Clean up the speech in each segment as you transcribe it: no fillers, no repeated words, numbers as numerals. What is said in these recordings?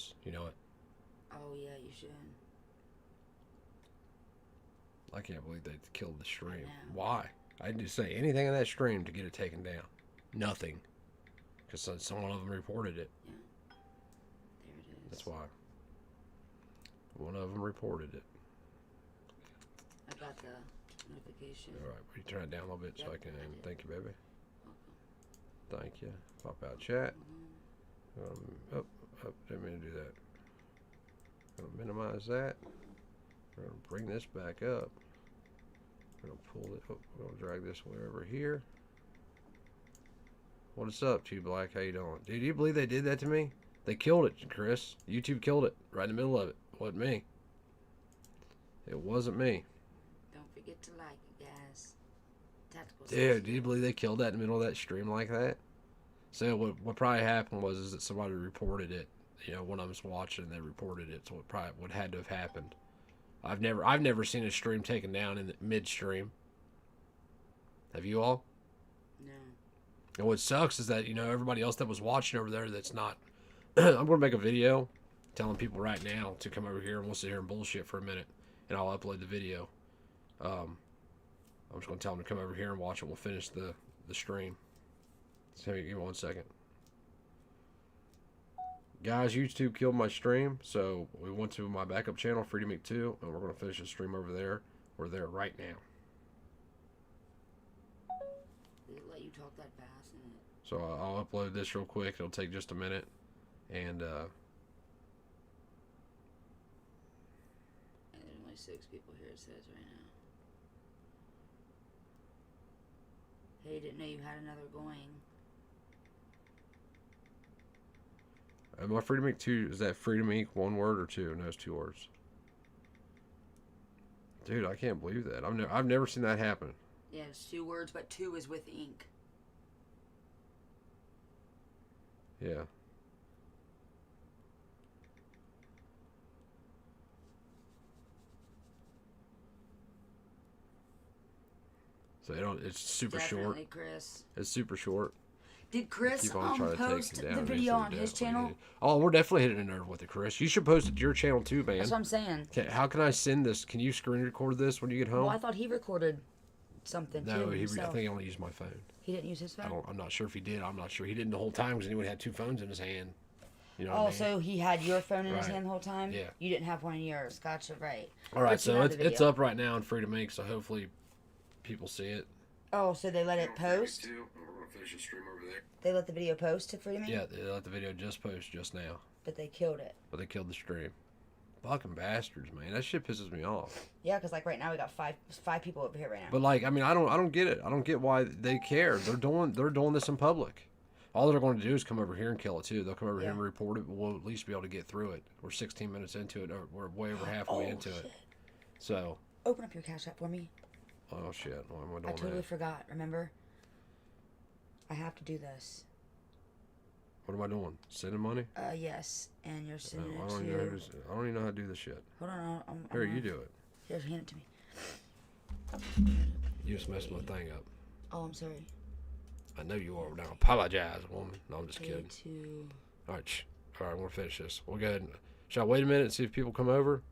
this. You know it. Oh yeah, you should. I can't believe they killed the stream. Why? I didn't say anything in that stream to get it taken down. Nothing. Because someone of them reported it. Yeah. There it is. That's why. One of them reported it. I got the notification. All right, will you turn it down a little bit so I can? Thank you, baby. Welcome. Thank you. Pop out chat. Didn't mean to do that. Gonna minimize that. We're gonna bring this back up. We're gonna pull it. We're gonna drag this way over here. What's up, T Black? How you doing? Dude, do you believe they did that to me? They killed it, Chris. YouTube killed it right in the middle of it. Wasn't me. It wasn't me. Don't forget to like it, guys. Tactical. Dude, do you believe they killed that in the middle of that stream like that? So what probably happened was that somebody reported it. You know, one of them's watching and they reported it. So what had to have happened. I've never seen a stream taken down in the midstream. Have you all? No. And what sucks is that, you know, everybody else that was watching over there that's not... I'm going to make a video telling people right now to come over here and we'll sit here and bullshit for a minute. And I'll upload the video. I'm just going to tell them to come over here and watch it. We'll finish the stream. So give me 1 second. Guys, YouTube killed my stream, so we went to my backup channel, Freedom Inc. 2, and we're going to finish the stream over there. We're there right now. Did it let you talk that fast? So I'll upload this real quick. It'll take just a minute. And, there's only 6 people here, it says right now. Hey, didn't know you had another going. my Freedom Inc. 2, is that Freedom Inc. 1 word or 2? No, it's 2 words. Dude, I can't believe that. I've never seen that happen. Yeah, it's 2 words, but 2 is with ink. Yeah. So it's super Definitely, short. Chris. It's super short. Did Chris post the video on his channel? Oh, we're definitely hitting a nerve with it, Chris. You should post it to your channel too, man. That's what I'm saying. Okay, how can I send this? Can you screen record this when you get home? Well, I thought he recorded something no, too. I think he only used my phone. He didn't use his phone? I'm not sure if he did. I'm not sure. He didn't the whole time because anyone had 2 phones in his hand. You know what I mean? So he had your phone in his Right. hand the whole time? Yeah. You didn't have one in yours. Gotcha, right. All right, But you so have the it's video. up right now in Freedom Inc., so hopefully people see it. Oh, so they let it post? We're going to finish the stream over there. They let the video post to Freedom Inc.? Yeah, they let the video just post just now. But they killed it. But they killed the stream. Fucking bastards, man. That shit pisses me off. Yeah, because like right now we got five people over here right now. But like, I mean, I don't get it. I don't get why they care. They're doing this in public. All they're going to do is come over here and kill it too. They'll come over here and report it, but we'll at least be able to get through it. We're 16 minutes into it. Or we're way over halfway into it. So. Open up your Cash App for me. Oh shit! Why am I doing I totally that? forgot. Remember? I have to do this. What am I doing? Sending money? Yes, and you're sending it I to... don't even know how to do this shit. Hold on, Here, you do it. Here, hand it to me. You just messed my thing up. Oh, I'm sorry. I know you are. Now apologize, woman. No, I'm just kidding. All right, all right. We'll finish this. We'll go ahead and... Should I wait a minute and see if people come over?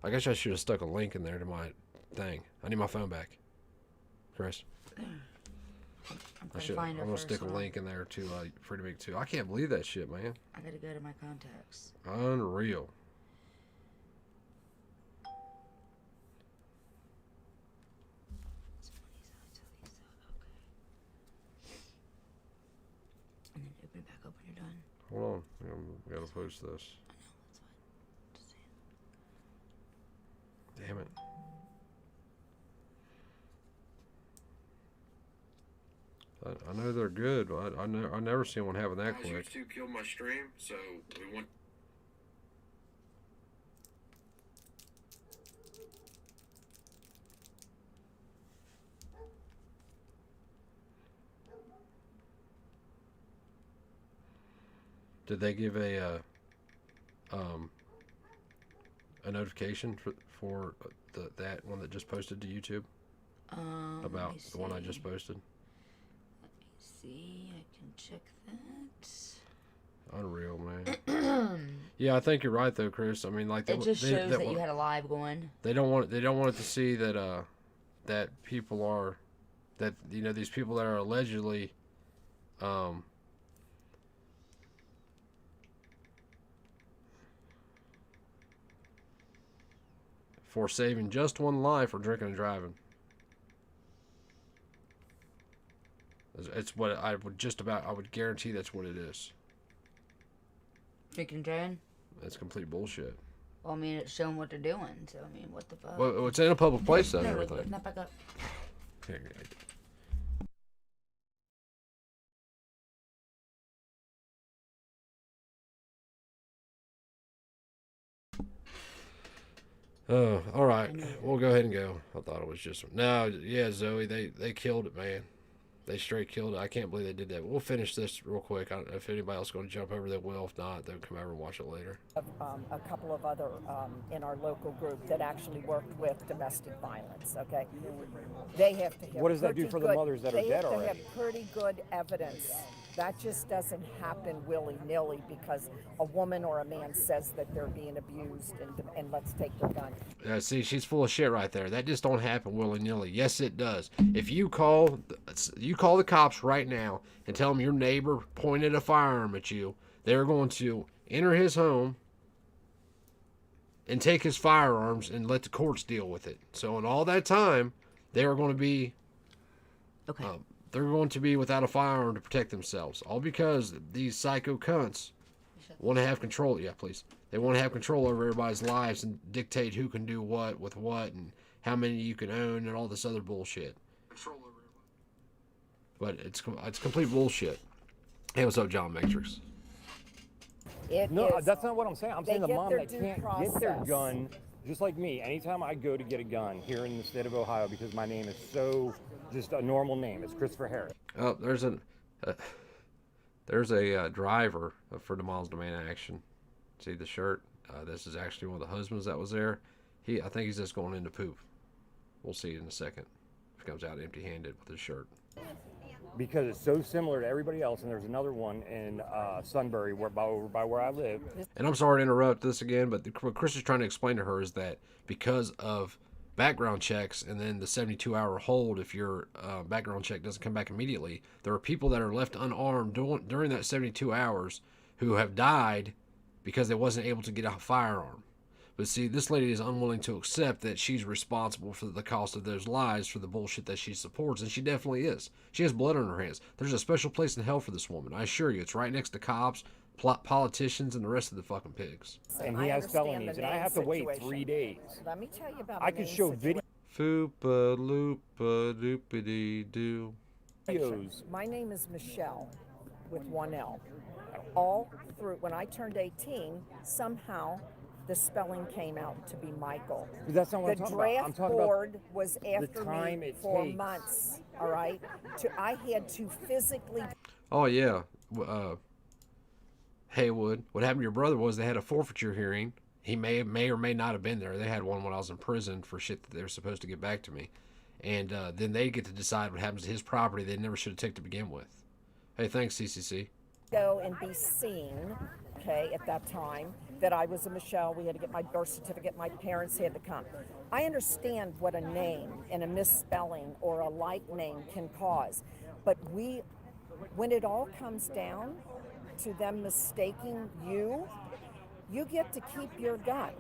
I guess I should have stuck a link in there to my thing. I need my phone back. Chris. I'm gonna stick a link in there to Freedom Inc. 2. I can't believe that shit, man. I gotta go to my contacts. Unreal. And then open it back up when you're done. Hold on. We gotta post this. Damn it. I know they're good, but I never seen one happen that quick. You killed my stream, so we want. Did they give a notification for that one that just posted to YouTube about the one I just posted? See, I can check that. Unreal, man. Yeah, I think you're right though, Chris. I mean, like It just shows that you had a live going. They don't want it to see that that people are that these people that are allegedly um for saving just one life or drinking and driving. It's what I would guarantee that's what it is. Drinking and driving? That's complete bullshit. Well, I mean, it's showing what they're doing, so I mean, what the fuck? Well, it's in a public place though and No, everything. open that back up. Oh, all right. We'll go ahead and go. I thought it was just no. Yeah, Zoe, they killed it, man. They straight killed it. I can't believe they did that. We'll finish this real quick. If anybody else is going to jump over, they will. If not, they'll come over and watch it later. A couple of other in our local group that actually worked with domestic violence. Okay, they have to have. What does that do for the mothers that are dead already? They have to have pretty good evidence. That just doesn't happen willy-nilly because a woman or a man says that they're being abused and let's take their gun. See, she's full of shit right there. That just don't happen willy-nilly. Yes, it does. If you call the cops right now and tell them your neighbor pointed a firearm at you, they're going to enter his home and take his firearms and let the courts deal with it. So in all that time, they are going to be Okay. they're going to be without a firearm to protect themselves. All because these psycho cunts want to have control. Yeah, please. They want to have control over everybody's lives and dictate who can do what with what and how many you can own and all this other bullshit. But it's complete bullshit. Hey, what's up, John Matrix? That's not what I'm saying. I'm saying the mom that can't get their process. gun, just like me. Anytime I go to get a gun here in the state of Ohio, because my name is so just a normal name, it's Christopher Harris. Oh, there's a driver for the Miles Demand Action. See the shirt? This is actually one of the husbands that was there. I think he's just going into poop. We'll see in a second. If he comes out empty-handed with his shirt. Because it's so similar to everybody else, and there's another one in Sunbury, over by where I live. And I'm sorry to interrupt this again, but what Chris is trying to explain to her is that because of background checks and then the 72-hour hold, if your background check doesn't come back immediately, there are people that are left unarmed during that 72 hours who have died because they wasn't able to get a firearm. But see, this lady is unwilling to accept that she's responsible for the cost of those lives for the bullshit that she supports, and she definitely is. She has blood on her hands. There's a special place in hell for this woman. I assure you, it's right next to cops, politicians, and the rest of the fucking pigs. And he has felonies, and I have to wait 3 days. Let me tell you about. I could show videos. Foopa loopa doopity doo. My name is Michelle, with one L. All through when I turned 18, somehow the spelling came out to be Michael. But that's not what The I'm talking about. I'm draft talking board was the after time me it for takes. months. All right, I had to physically. Oh, yeah. Haywood, what happened to your brother was they had a forfeiture hearing. He may or may not have been there. They had one when I was in prison for shit that they were supposed to get back to me. And then they get to decide what happens to his property they never should have taken to begin with. Hey, thanks, CCC. Go and be seen, okay, at that time, that I was a Michelle. We had to get my birth certificate. My parents had to come. I understand what a name and a misspelling or a like name can cause. But when it all comes down to them mistaking you, you get to keep your gun.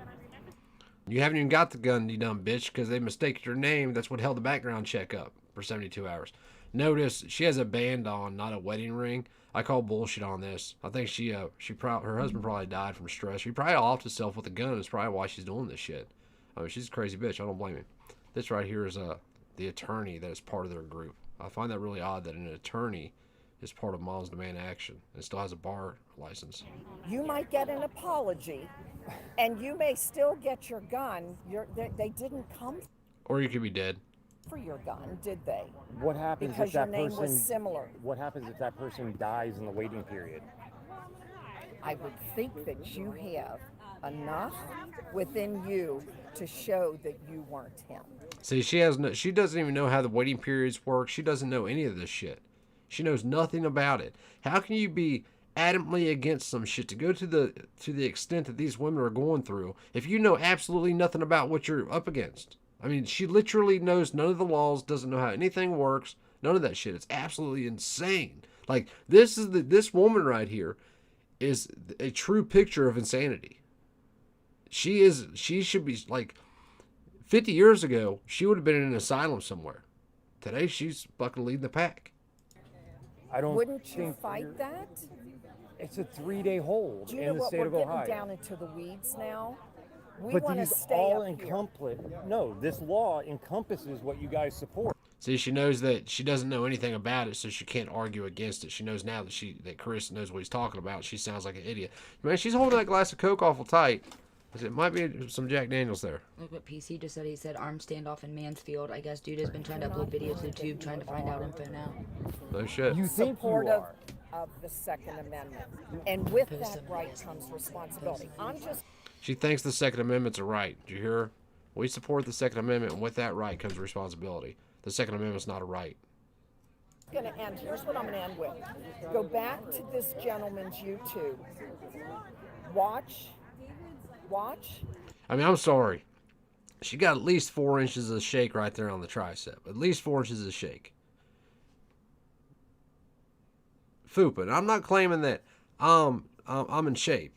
You haven't even got the gun, you dumb bitch, because they mistaked your name. That's what held the background check up for 72 hours. Notice she has a band on, not a wedding ring. I call bullshit on this. I think her husband probably died from stress. She probably offed herself with a gun. That's probably why she's doing this shit. I mean, she's a crazy bitch. I don't blame him. This right here is the attorney that is part of their group. I find that really odd that an attorney is part of Mom's Demand Action and still has a bar license. You might get an apology, and you may still get your gun. They didn't come Or you could be dead. for your gun, did they? What happens Because if your that name person? was similar. What happens if that person dies in the waiting period? I would think that you have enough within you to show that you weren't him. See, she doesn't even know how the waiting periods work. She doesn't know any of this shit. She knows nothing about it. How can you be adamantly against some shit, to go to the extent that these women are going through, if you know absolutely nothing about what you're up against. I mean, she literally knows none of the laws, doesn't know how anything works, none of that shit. It's absolutely insane. Like, this woman right here is a true picture of insanity. She should be, like, 50 years ago, she would have been in an asylum somewhere. Today, she's fucking leading the pack. I don't Wouldn't you think fight that? It's a 3-day hold Do you in know the what? state We're of getting Ohio. down into the weeds now. We But want to these stay all up here. encompass. No, this law encompasses what you guys support. See, she knows that she doesn't know anything about it, so she can't argue against it. She knows now that Chris knows what he's talking about. She sounds like an idiot. Man, she's holding that glass of Coke awful tight. It might be some Jack Daniels there. Look what PC just said. He said armed standoff in Mansfield. I guess dude has been trying to upload videos to YouTube, trying to find out info now. No shit. You think you Supportive are. of the Second Amendment, and with that right comes responsibility. I'm just She thinks the Second Amendment's a right. Did you hear her? We support the Second Amendment, and with that right comes responsibility. The Second Amendment's not a right. going to end. Here's what I'm going to end with. Go back to this gentleman's YouTube. Watch. I mean, I'm sorry. She got at least 4 inches of shake right there on the tricep. At least 4 inches of shake. Fupa. And I'm not claiming that I'm in shape.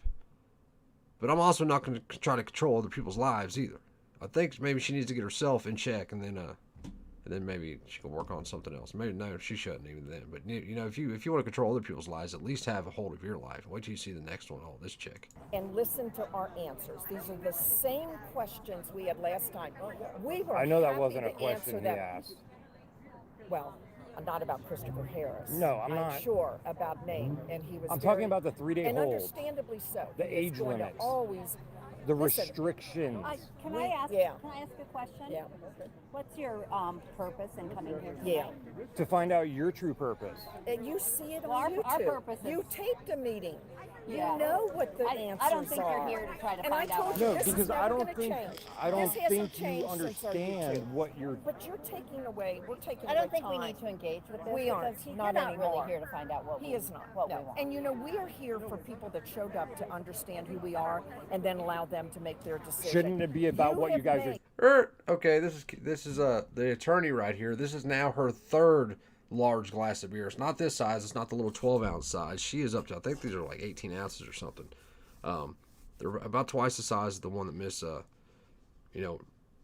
But I'm also not going to try to control other people's lives either. I think maybe she needs to get herself in check, and then maybe she can work on something else. Maybe no, she shouldn't even then. But you know, if you want to control other people's lives, at least have a hold of your life. Wait till you see the next one. Oh, this chick. And listen to our answers. These are the same questions we had last time. We were I know that happy wasn't a to question answer he them. asked. Well, not about Christopher Harris. No, I'm not. Sure about Nate, and he was. I'm very, talking about the 3-day and hold. understandably so. The He is age going to limits. always. The Listen, restrictions. Can I ask a question? Yeah. What's your purpose in coming here Yeah. tonight? To find out your true purpose. And you see it Well, on our YouTube. purpose is- You taped a meeting. Yeah. You know what the answers are. I don't think you're here to try to and find I out. told you, No, this because is I never don't gonna think change. I don't This hasn't think you changed since our understand YouTube. what you're. But you're taking away. We're taking I away don't think we time. need to engage with this. We aren't. because Not you're not anymore. really here to find out what He we, is not. what No. we want. And you know, we are here for people that showed up to understand who we are and then allow them to make their decision. Shouldn't it be about what you have guys are? made- Okay, this is the attorney right here. This is now her third large glass of beer. It's not this size. It's not the little 12-ounce size. She is up to, I think these are like 18 ounces or something. They're about twice the size of the one that Miss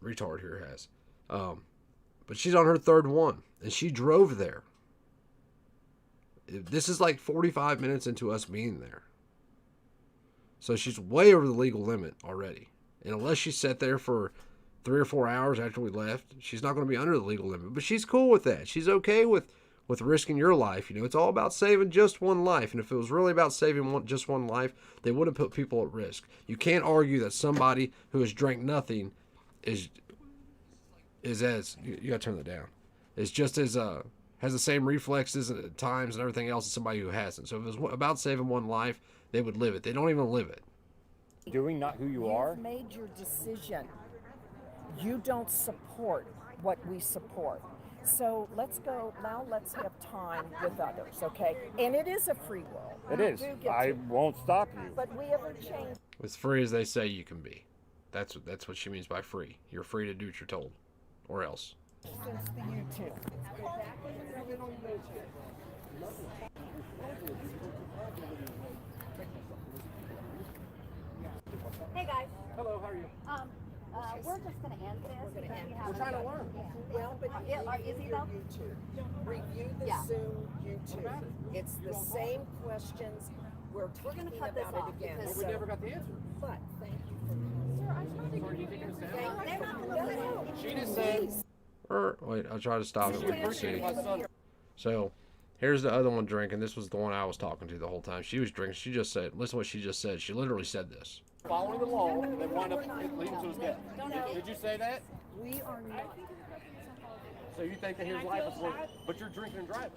retard here has. But she's on her third one, and she drove there. This is like 45 minutes into us being there. So she's way over the legal limit already. And unless she sat there for 3 or 4 hours after we left, she's not going to be under the legal limit. But she's cool with that. She's okay with risking your life. You know, it's all about saving just one life. And if it was really about saving just one life, they wouldn't put people at risk. You can't argue that somebody who has drank nothing is as, you got to turn that down, is just as, has the same reflexes at times and everything else as somebody who hasn't. So if it was about saving one life, they would live it. They don't even live it. Doing not who you are. You've made your decision. You don't support what we support. So let's go now. Let's have time with others, okay? And it is a free world. It You is. do get I to- won't stop you. But we haven't changed. As free as they say you can be. That's what she means by free. You're free to do what you're told, or else. Since the YouTube. Hey guys, Hello, how are you? we're just gonna end this. We're trying to learn. Well, but Is he though? YouTube. Review the Yeah. Zoom YouTube. It's the same questions. We're gonna talking cut this about off it again. because- So, We never got the answer. but thank you for They're not gonna no, She just said. Wait, I'll try to stop it. Wait and see. So, here's the other one drinking. This was the one I was talking to the whole time. She was drinking. She just said, listen to what she just said. She literally said this. Following the law, they wind up leading to his death. Did you say that? We are not. So you think that his life is worth, but you're drinking and driving.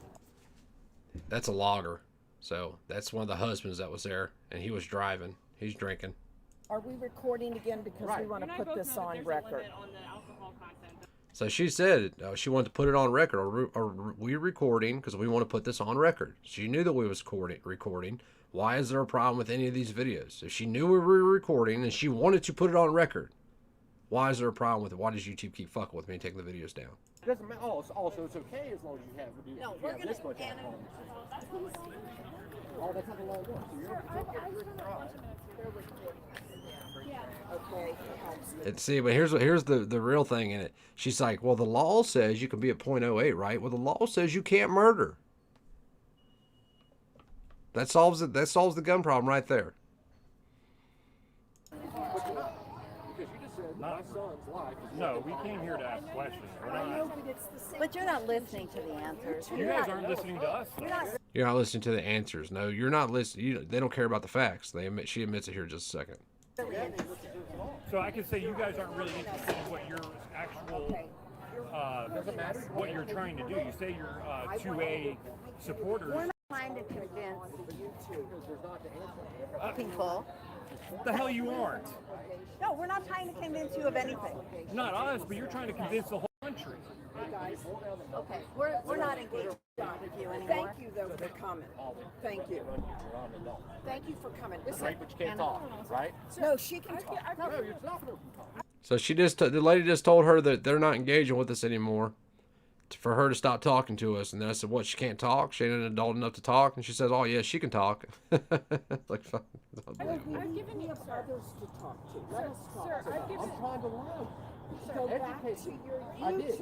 That's a logger. So, that's one of the husbands that was there, and he was driving. He's drinking. Are we recording again because we Right. want to put this on record? So she said she wanted to put it on record. Are we recording? Because we want to put this on record. She knew that we was recording. Why is there a problem with any of these videos? If she knew we were recording and she wanted to put it on record, why is there a problem with it? Why does YouTube keep fucking with me and taking the videos down? Doesn't matter. Also, it's okay as long as you have. No, we're gonna. This much alcohol. Oh, that's not the law. So you're See, but here's the real thing in it. She's like, well, the law says you can be at .08, right? Well, the law says you can't murder. That solves it. That solves the gun problem right there. Because you just said my son's life. No, we came here to ask questions. We're not. But you're not listening to the answers. You guys aren't listening to us. You're not listening to the answers. No, you're not listening. They don't care about the facts. She admits it here in just a second. So I can say you guys aren't really interested in what your actual, what you're trying to do. You say you're 2A supporters. We're not trying to convince people. The hell you aren't. No, we're not trying to convince you of anything. Not us, but you're trying to convince the whole country. Okay, we're not engaged with you anymore. Thank you, though, for coming. Thank you. Thank you for coming. Listen, Right, but you can't talk, right? no, she can talk. No, you're not going to. So the lady just told her that they're not engaging with us anymore, for her to stop talking to us. And then I said, what? She can't talk? She ain't an adult enough to talk? And she says, oh yeah, she can talk. Like, fuck. I've given you others to talk to. Let us talk. Sir, I've given. I'm trying to learn. Go back to your YouTube. I did. You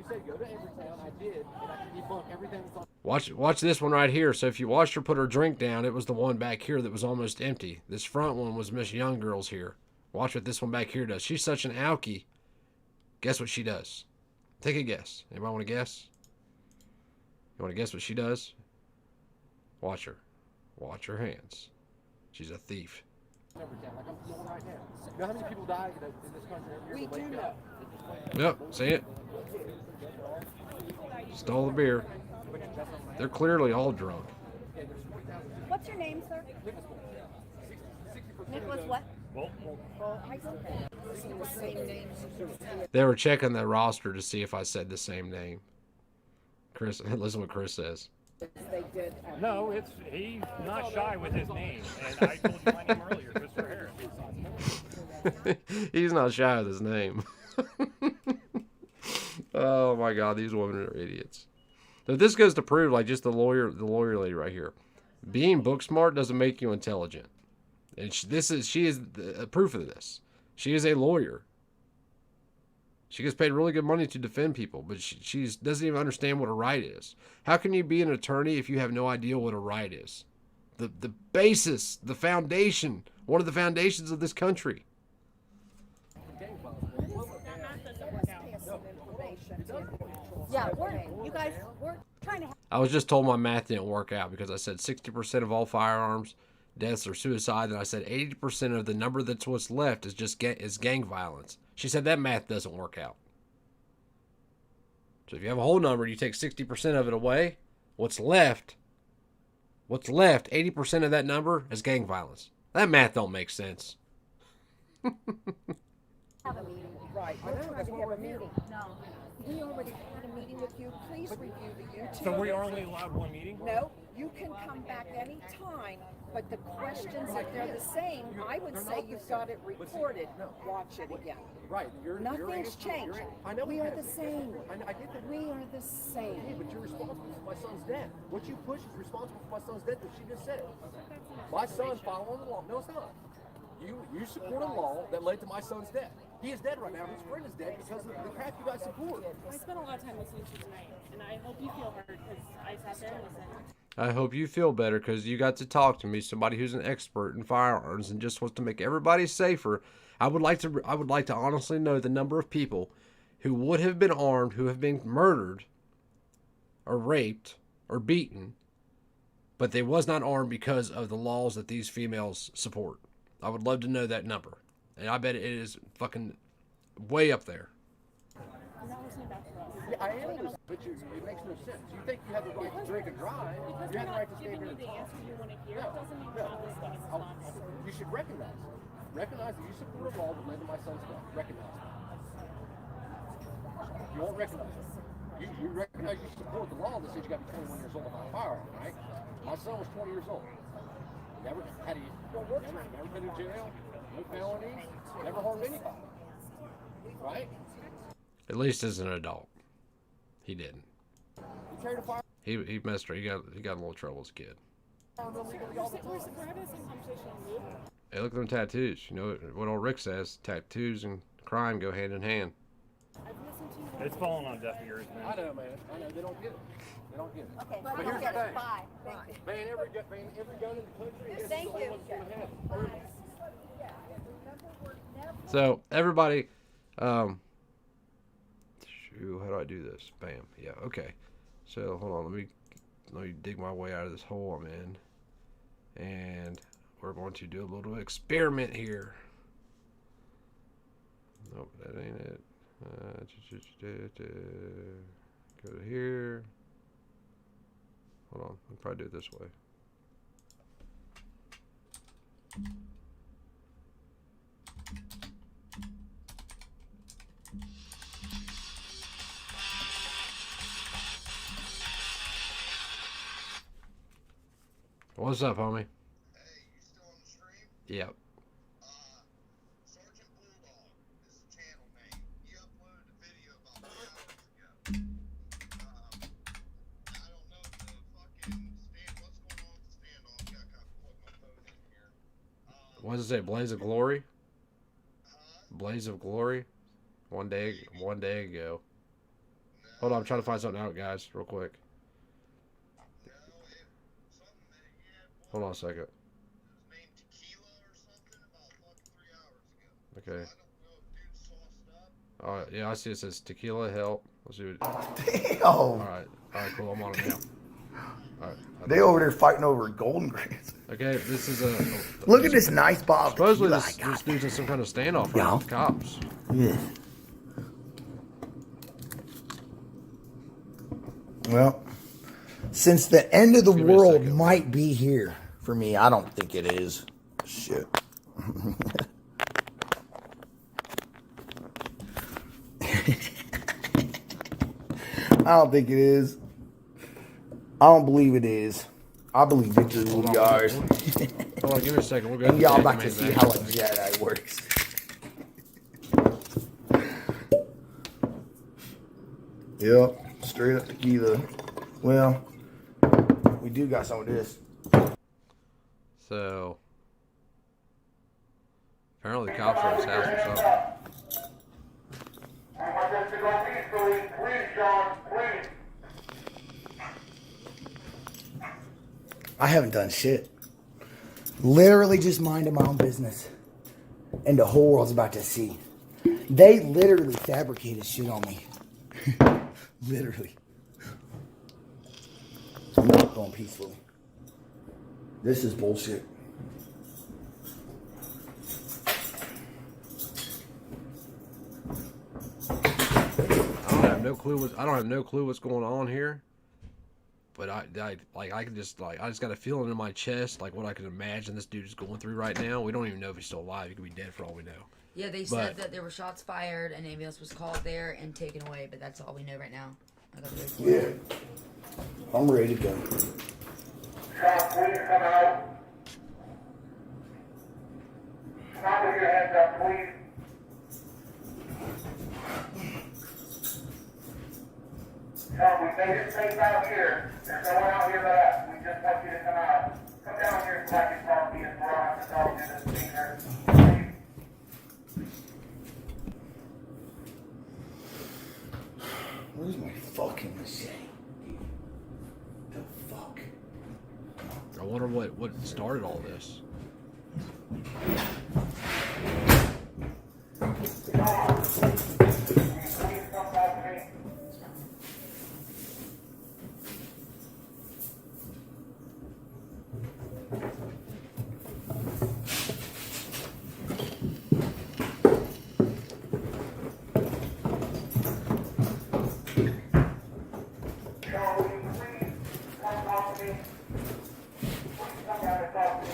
said go to Everytown. I did, and I can debunk everything that's on. Watch this one right here. So if you watched her put her drink down, it was the one back here that was almost empty. This front one was Miss Young Girl's here. Watch what this one back here does. She's such an alkie. Guess what she does? Take a guess. Anybody want to guess? You want to guess what she does? Watch her. Watch her hands. She's a thief. Everytown, like I'm doing right now. You know how many people die in this country every year? We do know. Yep, see it? Stole the beer. They're clearly all drunk. What's your name, sir? Nicholas what? They were checking the roster to see if I said the same name. Chris, listen what Chris says. They did. No, he's not shy with his name. And I told you my name earlier, Christopher Harris. He's not shy with his name. Oh my God, these women are idiots. So this goes to prove, like, just the lawyer lady right here. Being book smart doesn't make you intelligent. And she is proof of this. She is a lawyer. She gets paid really good money to defend people, but she doesn't even understand what a right is. How can you be an attorney if you have no idea what a right is? The basis, the foundation, one of the foundations of this country. Yeah, we're trying to. I was just told my math didn't work out because I said 60% of all firearms deaths are suicide, and I said 80% of the number that's what's left is just gang violence. She said that math doesn't work out. So if you have a whole number, you take 60% of it away, what's left, 80% of that number is gang violence. That math don't make sense. Have a meeting. Right. We're trying to have a meeting. No. We already had a meeting with you. Please review the YouTube. So we are only allowed one meeting? No, you can come back any time, but the questions, if they're the same, I would say you've got it recorded. Watch it again. Right. Nothing's changed. I know we are the same. I get that. We are the same. Hey, but you're responsible for my son's death. What you push is responsible for my son's death, that she just said. My son following the law. No, it's not. You support a law that led to my son's death. He is dead right now. His friend is dead because of the crap you guys support. I spent a lot of time listening to you tonight, and I hope you feel heard because I sat there and listened. I hope you feel better because you got to talk to me, somebody who's an expert in firearms and just wants to make everybody safer. I would like to honestly know the number of people who would have been armed, who have been murdered or raped or beaten, but they was not armed because of the laws that these females support. I would love to know that number. And I bet it is fucking way up there. You're not listening back to us. Yeah, I am, but it makes no sense. You think you have the right to drink and drive. Because You we're have the right not to stay giving here you and the talk. answer you want to hear. No, It doesn't mean no. we're not listening. It's not. You should recognize it. Recognize that you support a law that led to my son's death. Recognize it. You won't recognize it. You recognize you support the law that says you got to be 21 years old to buy a firearm, right? My son was 20 years old. Never had never been to jail. No felonies. Never harmed anybody. Right? At least as an adult, he didn't. He carried a fire. He messed her. He got in a little trouble as a kid. Illegally all the time. We're having the same conversation on loop. Hey, look at them tattoos. You know what old Rick says? Tattoos and crime go hand in hand. I've listened to you. It's falling on deaf ears, man. I know, man. I know. They don't get it. They don't get it. Okay, But but here's the thing. Bye. Thank you. Man, every gun in the country is Thank the you. one's gonna have it. So everybody, shoot, how do I do this? Bam. Yeah. Okay. So hold on. Let me dig my way out of this hole I'm in, and we're going to do a little experiment here. Nope, that ain't it. Go to here. Hold on. I'll probably do it this way. What's up, homie? Hey, you still on the stream? Yep. Sergeant Bulldog is the channel name. He uploaded a video about 3 hours ago. I don't know the fucking what's going on with the standoff. Got kind of plug my phone in here. What does it say? Blaze of Glory? Huh? Blaze of Glory? One day ago. Hold on, I'm trying to find something out, guys, real quick. No, something that he had. Hold on a second. It was named Tequila or something about fucking 3 hours ago. Okay. I don't know if dude's sauced up. Alright, yeah, I see it says tequila help. Let's see what. Damn. Alright, cool, I'm on it now. Alright. They over there fighting over golden grants. Okay, this is a. Look at this nice bottle. of Supposedly tequila this I got. dude's in some kind of standoff Yeah. with the cops. Yeah. Well, since the end of the Give me a world second. might be here for me, I don't think it is. Shit. I don't think it is. I don't believe it is. I believe victory will be ours. Hold on, give me a second. We'll go. And y'all to about to see how a Jedi works. Yep, straight up tequila. Well, we do got some of this. So apparently the cops are at his house or something. I want this to go peacefully. Please, John, please. I haven't done shit. Literally just minding my own business. And the whole world's about to see. They literally fabricated shit on me. Literally. I'm not going peacefully. This is bullshit. I don't have no clue what's going on here. But I just got a feeling in my chest, like what I can imagine this dude is going through right now. We don't even know if he's still alive. He could be dead for all we know. Yeah, they said that there were shots fired, an ambulance was called there and taken away, but that's all we know right now. I got the report. Yeah. I'm ready to go. John, please come out. Stop with your hands up, please. John, we made it safe out here. There's no one out here but us. We just want you to come out. Come down here so I can talk to you and we'll have to talk to the speaker. Please. Where's my fucking machete? The fuck? I wonder what started all this. Please come talk to me. John, will you please come talk to me? Please come down and talk to me.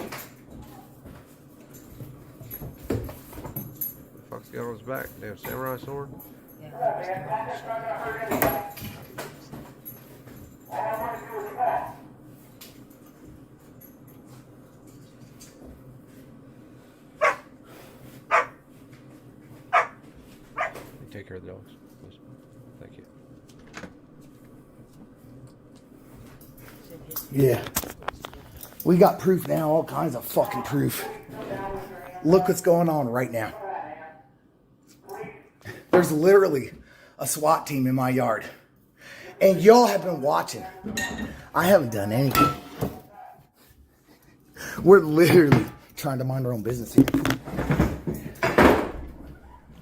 What the fuck's got on his back? Damn samurai sword? Man, I'm just not gonna hurt anybody. All I want to do is talk. take care of the dogs, please. Thank you. Yeah. We got proof now, all kinds of fucking proof. Look what's going on right now. There's literally a SWAT team in my yard. And y'all have been watching. I haven't done anything. We're literally trying to mind our own business here.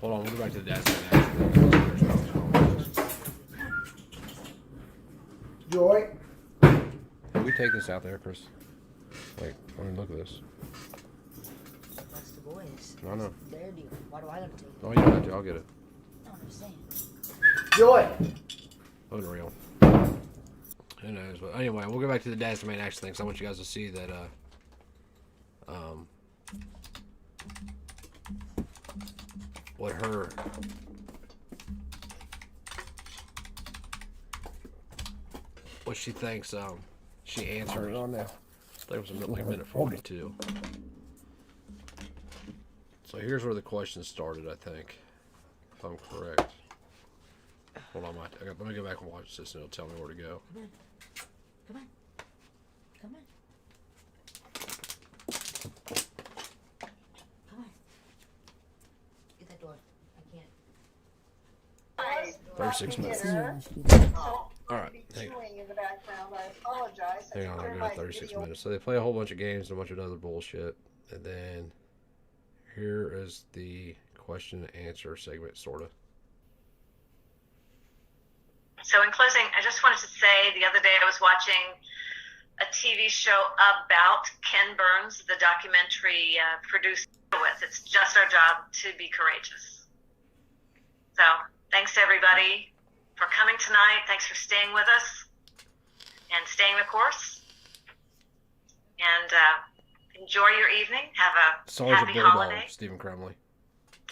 Hold on, we'll go back to the dad's. Joy? Can we take this out there, Chris? Wait, I mean, look at this. That's the boys. I know. It's their deal. Why do I have to take it? Oh, you don't have to. I'll get it. I don't understand. Joy! Unreal. Who knows? But anyway, we'll go back to the dad's main action thing, because I want you guys to see that, what her... what she thinks, she answered on there. I think it was like a minute 42. So here's where the question started, I think, if I'm correct. Hold on, let me go back and watch this, and it'll tell me where to go. Come on. Come on. Come on. Get that door. I can't. 36 minutes. Alright, hang on. In the background. I apologize. Hang on, I'll go to 36 minutes. So they play a whole bunch of games and a bunch of other bullshit. And then here is the question and answer segment, sort of. So in closing, I just wanted to say the other day I was watching a TV show about Ken Burns, the documentary produced with. It's just our job to be courageous. So thanks to everybody for coming tonight. Thanks for staying with us and staying the course. And enjoy your evening. Have a Sergeant happy Bulldog, holiday. Stephen Crumley.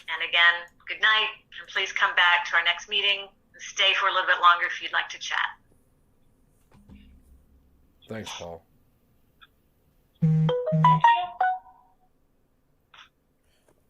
And again, good night. And please come back to our next meeting. Stay for a little bit longer if you'd like to chat. Thanks, Paul.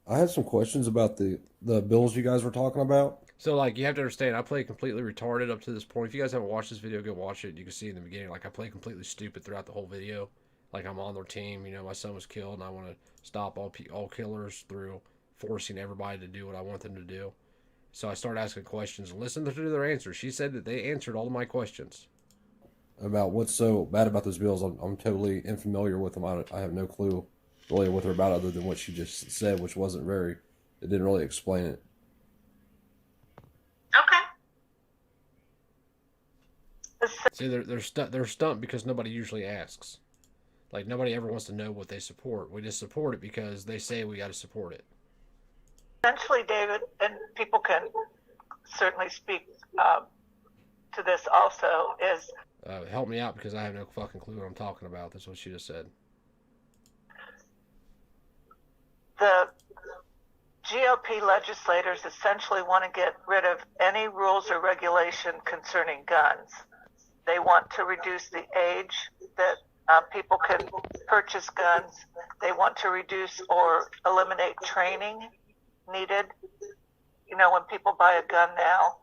I had some questions about the bills you guys were talking about. So, like, you have to understand, I play completely retarded up to this point. If you guys haven't watched this video, go watch it. You can see in the beginning, like, I play completely stupid throughout the whole video. Like, I'm on their team. You know, my son was killed, and I want to stop all killers through forcing everybody to do what I want them to do. So I started asking questions and listened to their answers. She said that they answered all of my questions. About what's so bad about those bills, I'm totally unfamiliar with them. I have no clue really what they're about other than what she just said, which wasn't very, it didn't really explain it. Okay. See, they're stumped because nobody usually asks. Like, nobody ever wants to know what they support. We just support it because they say we got to support it. Essentially, David, and people can certainly speak to this also, is... help me out because I have no fucking clue what I'm talking about. That's what she just said. The GOP legislators essentially want to get rid of any rules or regulation concerning guns. They want to reduce the age that people can purchase guns. They want to reduce or eliminate training needed. You know, when people buy a gun now,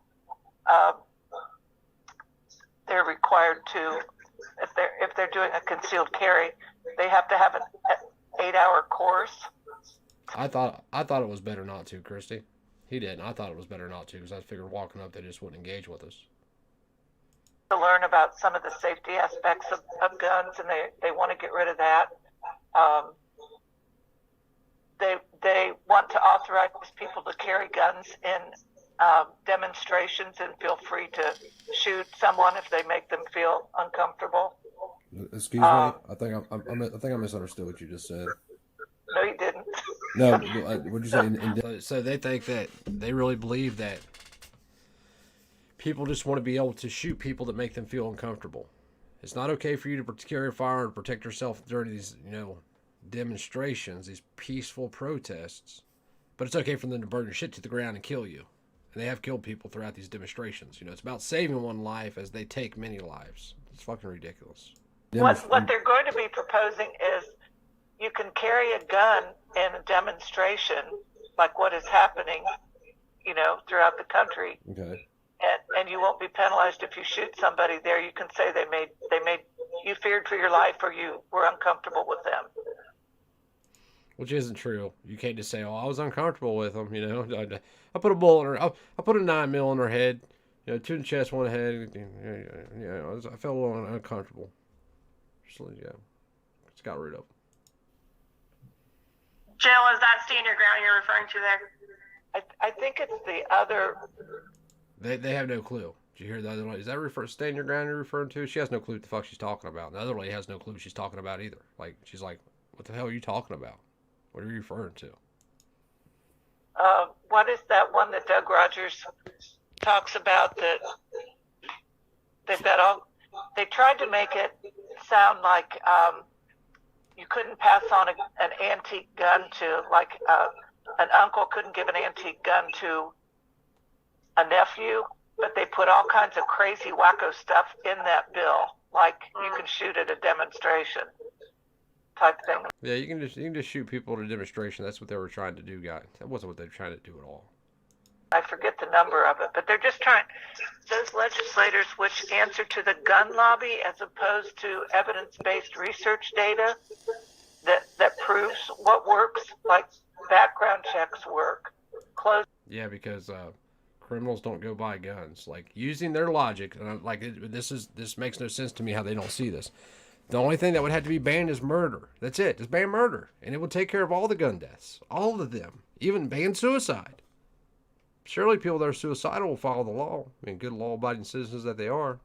they're required to, if they're doing a concealed carry, they have to have an 8-hour course. I thought it was better not to, Christy. He didn't. I thought it was better not to because I figured walking up they just wouldn't engage with us. To learn about some of the safety aspects of guns, and they want to get rid of that. They want to authorize people to carry guns in demonstrations and feel free to shoot someone if they make them feel uncomfortable. Excuse me. I think I misunderstood what you just said. No, you didn't. No, what'd you say? So they think that they really believe that people just want to be able to shoot people that make them feel uncomfortable. It's not okay for you to carry a firearm and protect yourself during these, demonstrations, these peaceful protests. But it's okay for them to burn your shit to the ground and kill you. And they have killed people throughout these demonstrations. It's about saving one life as they take many lives. It's fucking ridiculous. What they're going to be proposing is you can carry a gun in a demonstration, like what is happening, throughout the country. Okay. And you won't be penalized if you shoot somebody there. You can say they made you feared for your life or you were uncomfortable with them. Which isn't true. You can't just say, "Oh, I was uncomfortable with them." I put a bullet in her. I put a 9mm in her head. 2 in the chest, 1 in the head. I felt a little uncomfortable. Just got rid of them. Jill, is that stand your ground you're referring to there? I think it's the other. They have no clue. Did you hear the other lady? Is that stand your ground you're referring to? She has no clue what the fuck she's talking about. And the other lady has no clue what she's talking about either. Like, she's like, "What the hell are you talking about? What are you referring to?" What is that one that Doug Rogers talks about that they've got all? They tried to make it sound like you couldn't pass on an antique gun to, like, an uncle couldn't give an antique gun to a nephew, but they put all kinds of crazy wacko stuff in that bill, like you can shoot at a demonstration type thing. Yeah, you can just shoot people at a demonstration. That's what they were trying to do, guys. That wasn't what they were trying to do at all. I forget the number of it, but they're just trying. Those legislators which answer to the gun lobby as opposed to evidence-based research data that proves what works, like background checks work. Yeah, because criminals don't go buy guns. Like, using their logic, and this makes no sense to me how they don't see this. The only thing that would have to be banned is murder. That's it. Just ban murder, and it would take care of all the gun deaths, all of them. Even ban suicide. Surely people that are suicidal will follow the law. I mean, good law-abiding citizens that they are.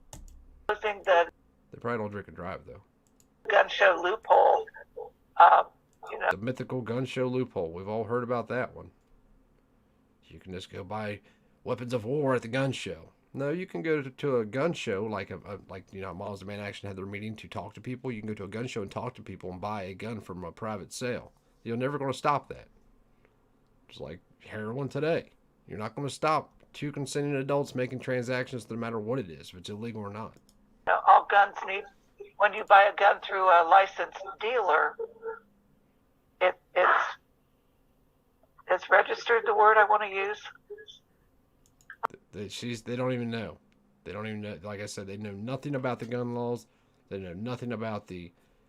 Closing the They probably don't drink and drive, though. gun show loophole. The mythical gun show loophole. We've all heard about that one. You can just go buy weapons of war at the gun show. No, you can go to a gun show like Moms Demand Action had their meeting to talk to people. You can go to a gun show and talk to people and buy a gun from a private sale. You're never going to stop that. Just like heroin today. You're not going to stop two consenting adults making transactions no matter what it is, if it's illegal or not. All guns need, when you buy a gun through a licensed dealer, it's registered, the word I want to use. They don't even know. They don't even know. Like I said, they know nothing about the gun laws. They know nothing about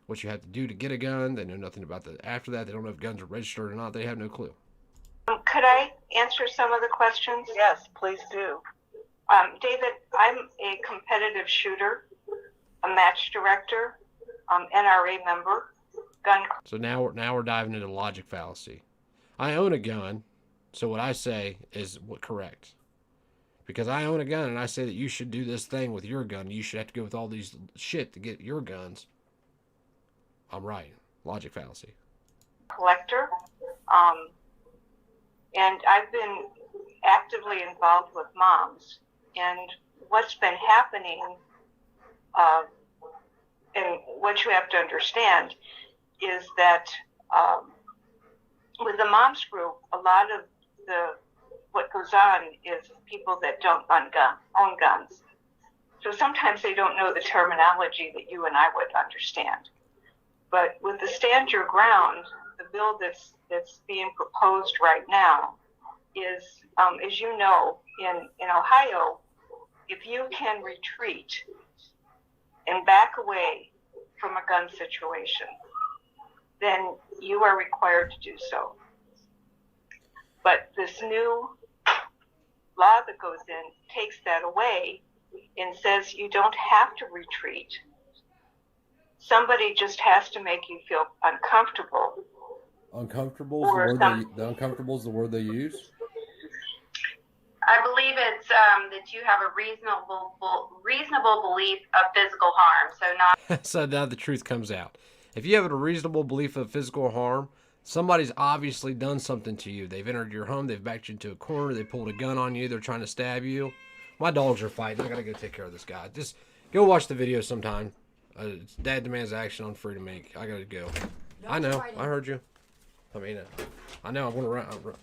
what you have to do to get a gun. They know nothing about after that. They don't know if guns are registered or not. They have no clue. Could I answer some of the questions? Yes, please do. David, I'm a competitive shooter, a match director, NRA member, gun. So now we're diving into logic fallacy. I own a gun, so what I say is correct. Because I own a gun and I say that you should do this thing with your gun. You should have to go with all these shit to get your guns. I'm right. Logic fallacy. Collector. And I've been actively involved with moms. And what's been happening, and what you have to understand, is that with the moms group, a lot of what goes on is people that don't own guns. So sometimes they don't know the terminology that you and I would understand. But with the Stand Your Ground, the bill that's being proposed right now is, as you know, in Ohio, if you can retreat and back away from a gun situation, then you are required to do so. But this new law that goes in takes that away and says you don't have to retreat. Somebody just has to make you feel uncomfortable. Uncomfortable is the word they use? I believe it's that you have a reasonable belief of physical harm. So not. So now the truth comes out. If you have a reasonable belief of physical harm, somebody's obviously done something to you. They've entered your home. They've backed you into a corner. They pulled a gun on you. They're trying to stab you. My dogs are fighting. I got to go take care of this guy. Just go watch the video sometime. It's Dad Demands Action on Freedom Inc. I got to go. I know. I heard you. I mean, I know. I'm going to run.